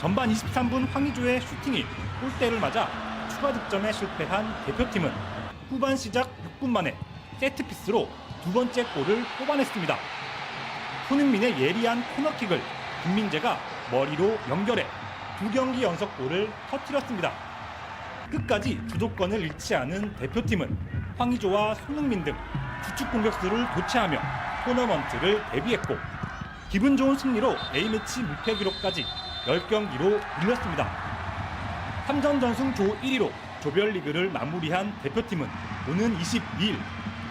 전반 23분 황의조의 슈팅이 골대를 맞아 추가 득점에 실패한 대표팀은 후반 시작 6분 만에 세트피스로 두 번째 골을 뽑아냈습니다. 손흥민의 예리한 코너킥을 김민재가 머리로 연결해 두 경기 연속 골을 터뜨렸습니다. 끝까지 주도권을 잃지 않은 대표팀은 황의조와 손흥민 등 주축 공격수를 교체하며 토너먼트를 데뷔했고 기분 좋은 승리로 A매치 무패 기록까지 10경기로 늘렸습니다. 3전 전승 조 1위로 조별리그를 마무리한 대표팀은 오는 22일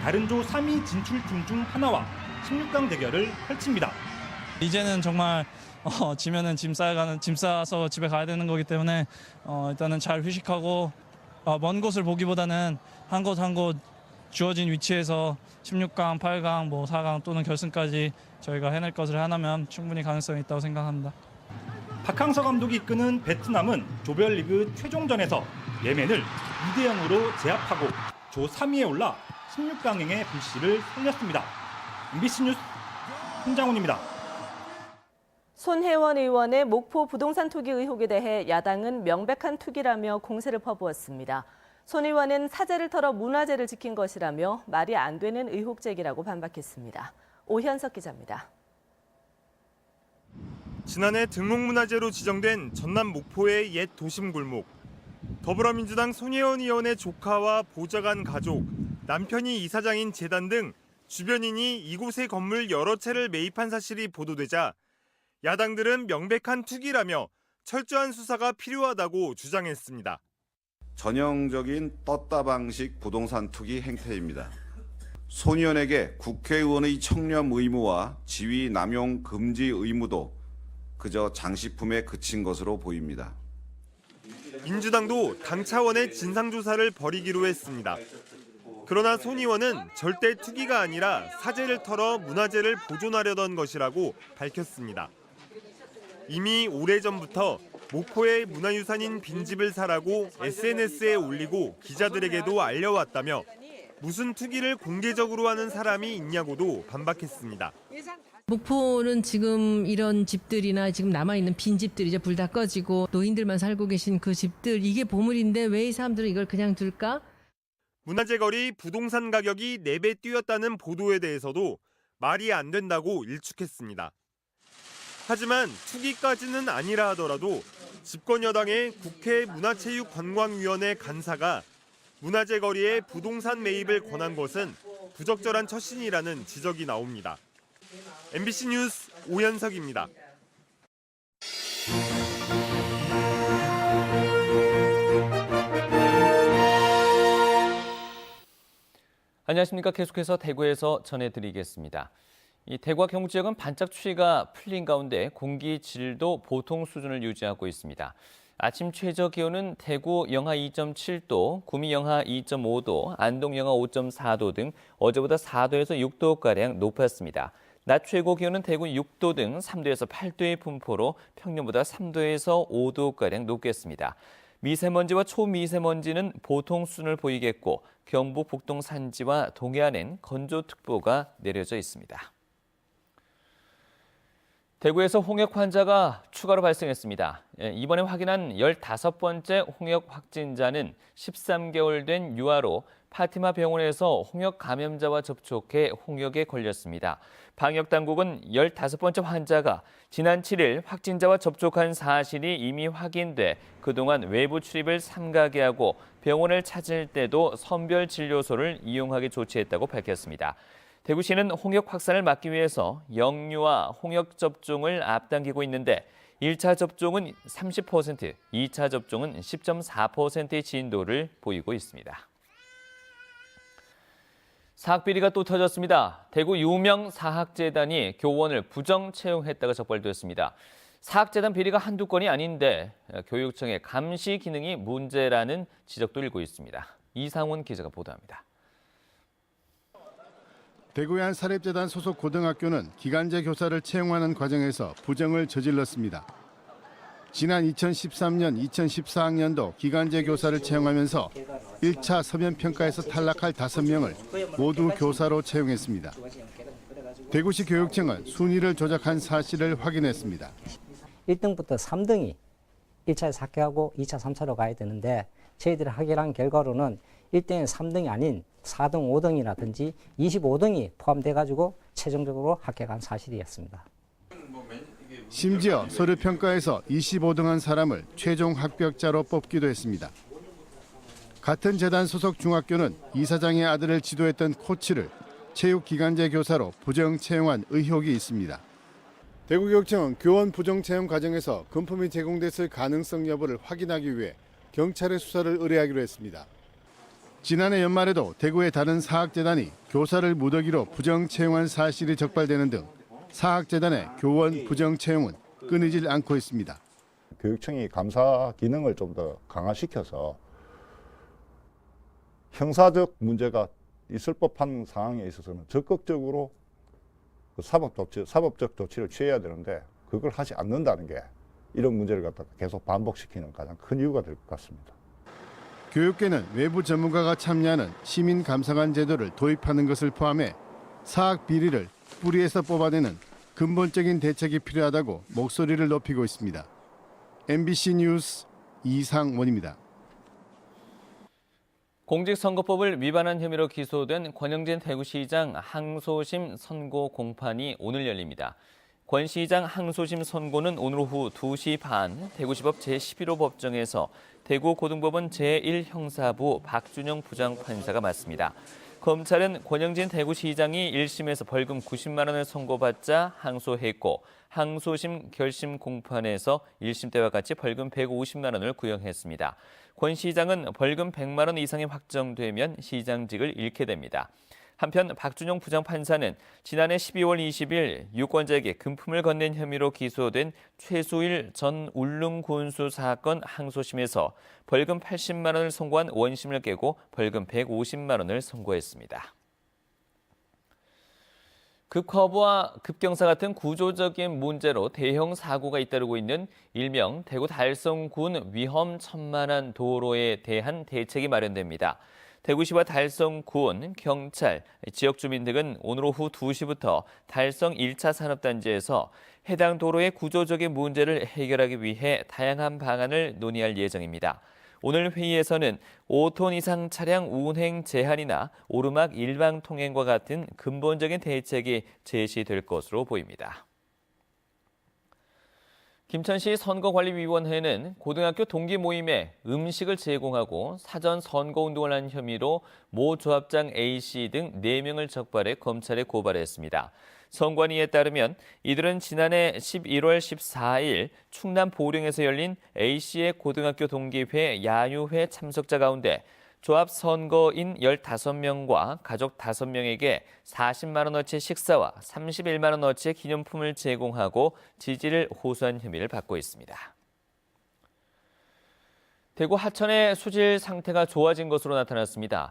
다른 조 3위 진출팀 중 하나와 16강 대결을 펼칩니다. 이제는 정말 지면은 짐 싸서 집에 가야 되는 거기 때문에 일단은 잘 휴식하고 먼 곳을 보기보다는 한 곳 한 곳 주어진 위치에서 16강, 8강, 4강 또는 결승까지 저희가 해낼 것을 하나면 충분히 가능성이 있다고 생각합니다. 박항서 감독이 이끄는 베트남은 조별리그 최종전에서 예멘을 2대0으로 제압하고 조 3위에 올라 16강행의 불씨를 살렸습니다. MBC 뉴스 홍장훈입니다. 손혜원 의원의 목포 부동산 투기 의혹에 대해 야당은 명백한 투기라며 공세를 퍼부었습니다. 손 의원은 사재를 털어 문화재를 지킨 것이라며 말이 안 되는 의혹 제기라고 반박했습니다. 오현석 기자입니다. 지난해 등록문화재로 지정된 전남 목포의 옛 도심 골목. 더불어민주당 손혜원 의원의 조카와 보좌관 가족, 남편이 이사장인 재단 등 주변인이 이곳의 건물 여러 채를 매입한 사실이 보도되자 야당들은 명백한 투기라며 철저한 수사가 필요하다고 주장했습니다. 전형적인 떴다 방식 부동산 투기 행태입니다. 손 의원에게 국회의원의 청렴 의무와 지위 남용 금지 의무도 그저 장식품에 그친 것으로 보입니다. 민주당도 당 차원의 진상조사를 벌이기로 했습니다. 그러나 손 의원은 절대 투기가 아니라 사재를 털어 문화재를 보존하려던 것이라고 밝혔습니다. 이미 오래전부터 목포의 문화유산인 빈집을 사라고 SNS에 올리고 기자들에게도 알려왔다며 무슨 투기를 공개적으로 하는 사람이 있냐고도 반박했습니다. 목포는 지금 이런 집들이나 지금 남아있는 빈집들 이제 불 다 꺼지고 노인들만 살고 계신 그 집들 이게 보물인데 왜 이 사람들은 이걸 그냥 둘까? 문화재 거리 부동산 가격이 4배 뛰었다는 보도에 대해서도 말이 안 된다고 일축했습니다. 하지만 투기까지는 아니라 하더라도 집권 여당의 국회 문화체육관광위원회 간사가 문화재 거리에 부동산 매입을 권한 것은 부적절한 처신이라는 지적이 나옵니다. MBC 뉴스 오현석입니다. 안녕하십니까. 계속해서 대구에서 전해드리겠습니다. 이 대구와 경북 지역은 반짝 추위가 풀린 가운데 공기 질도 보통 수준을 유지하고 있습니다. 아침 최저 기온은 대구 영하 2.7도, 구미 영하 2.5도, 안동 영하 5.4도 등 어제보다 4도에서 6도가량 높았습니다. 낮 최고 기온은 대구 6도 등 3도에서 8도의 분포로 평년보다 3도에서 5도가량 높겠습니다. 미세먼지와 초미세먼지는 보통 수준을 보이겠고 경북 북동 산지와 동해안엔 건조특보가 내려져 있습니다. 대구에서 홍역 환자가 추가로 발생했습니다. 이번에 확인한 15번째 홍역 확진자는 13개월 된 유아로 파티마 병원에서 홍역 감염자와 접촉해 홍역에 걸렸습니다. 방역당국은 15번째 환자가 지난 7일 확진자와 접촉한 사실이 이미 확인돼 그동안 외부 출입을 삼가게 하고 병원을 찾을 때도 선별진료소를 이용하게 조치했다고 밝혔습니다. 대구시는 홍역 확산을 막기 위해서 영유아 홍역 접종을 앞당기고 있는데 1차 접종은 30%, 2차 접종은 10.4%의 진도를 보이고 있습니다. 사학비리가 또 터졌습니다. 대구 유명 사학재단이 교원을 부정 채용했다가 적발됐습니다. 사학재단 비리가 한두 건이 아닌데 교육청의 감시 기능이 문제라는 지적도 일고 있습니다. 이상훈 기자가 보도합니다. 대구의 한 사립재단 소속 고등학교는 기간제 교사를 채용하는 과정에서 부정을 저질렀습니다. 지난 2013년, 2014학년도 기간제 교사를 채용하면서 1차 서면평가에서 탈락할 5명을 모두 교사로 채용했습니다. 대구시 교육청은 순위를 조작한 사실을 확인했습니다. 1등부터 3등이 1차에서 합격하고 2차, 3차로 가야 되는데 저희들이 확인한 결과로는 1등이 3등이 아닌 4등, 5등이라든지 25등이 포함돼가지고 최종적으로 합격한 사실이었습니다. 심지어 서류평가에서 25등한 사람을 최종 합격자로 뽑기도 했습니다. 같은 재단 소속 중학교는 이사장의 아들을 지도했던 코치를 체육기간제 교사로 부정 채용한 의혹이 있습니다. 대구교육청은 교원 부정 채용 과정에서 금품이 제공됐을 가능성 여부를 확인하기 위해 경찰에 수사를 의뢰하기로 했습니다. 지난해 연말에도 대구의 다른 사학재단이 교사를 무더기로 부정 채용한 사실이 적발되는 등 사학재단의 교원 부정 채용은 끊이질 않고 있습니다. 교육청이 감사 기능을 좀 더 강화시켜서 형사적 문제가 있을 법한 상황에 있어서는 적극적으로 사법적 조치를 취해야 되는데 그걸 하지 않는다는 게 이런 문제를 갖다가 계속 반복시키는 가장 큰 이유가 될 것 같습니다. 교육계는 외부 전문가가 참여하는 시민감사관 제도를 도입하는 것을 포함해 사학 비리를 뿌리에서 뽑아내는 근본적인 대책이 필요하다고 목소리를 높이고 있습니다. MBC 뉴스 이상원입니다. 공직선거법을 위반한 혐의로 기소된 권영진 대구시장 항소심 선고 공판이 오늘 열립니다. 권 시장 항소심 선고는 오늘 오후 2시 반 대구지법 제11호 법정에서 대구고등법원 제1형사부 박준영 부장판사가 맡습니다. 검찰은 권영진 대구시장이 1심에서 벌금 90만 원을 선고받자 항소했고 항소심 결심 공판에서 1심 때와 같이 벌금 150만 원을 구형했습니다. 권 시장은 벌금 100만 원 이상이 확정되면 시장직을 잃게 됩니다. 한편 박준영 부장판사는 지난해 12월 20일 유권자에게 금품을 건넨 혐의로 기소된 최수일 전 울릉군수 사건 항소심에서 벌금 80만 원을 선고한 원심을 깨고 벌금 150만 원을 선고했습니다. 급커브와 급경사 같은 구조적인 문제로 대형 사고가 잇따르고 있는 일명 대구 달성군 위험천만한 도로에 대한 대책이 마련됩니다. 대구시와 달성군, 경찰, 지역 주민 등은 오늘 오후 2시부터 달성 1차 산업단지에서 해당 도로의 구조적인 문제를 해결하기 위해 다양한 방안을 논의할 예정입니다. 오늘 회의에서는 5톤 이상 차량 운행 제한이나 오르막 일방 통행과 같은 근본적인 대책이 제시될 것으로 보입니다. 김천시 선거관리위원회는 고등학교 동기 모임에 음식을 제공하고 사전 선거운동을 한 혐의로 모 조합장 A씨 등 4명을 적발해 검찰에 고발했습니다. 선관위에 따르면 이들은 지난해 11월 14일 충남 보령에서 열린 A씨의 고등학교 동기회 야유회 참석자 가운데 조합 선거인 15명과 가족 5명에게 40만 원어치 식사와 31만 원어치의 기념품을 제공하고 지지를 호소한 혐의를 받고 있습니다. 대구 하천의 수질 상태가 좋아진 것으로 나타났습니다.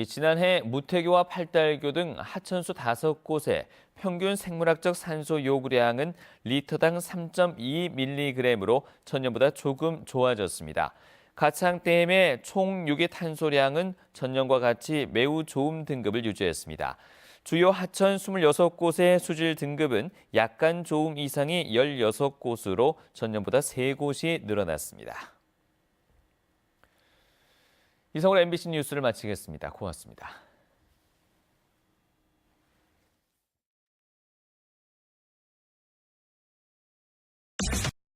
지난해 무태교와 팔달교 등 하천수 5곳의 평균 생물학적 산소 요구량은 리터당 3.2mg으로 전년보다 조금 좋아졌습니다. 가창댐의 총 유기탄소량은 전년과 같이 매우 좋음 등급을 유지했습니다. 주요 하천 26곳의 수질 등급은 약간 좋음 이상이 16곳으로 전년보다 3곳이 늘어났습니다. 이상으로 MBC 뉴스를 마치겠습니다. 고맙습니다.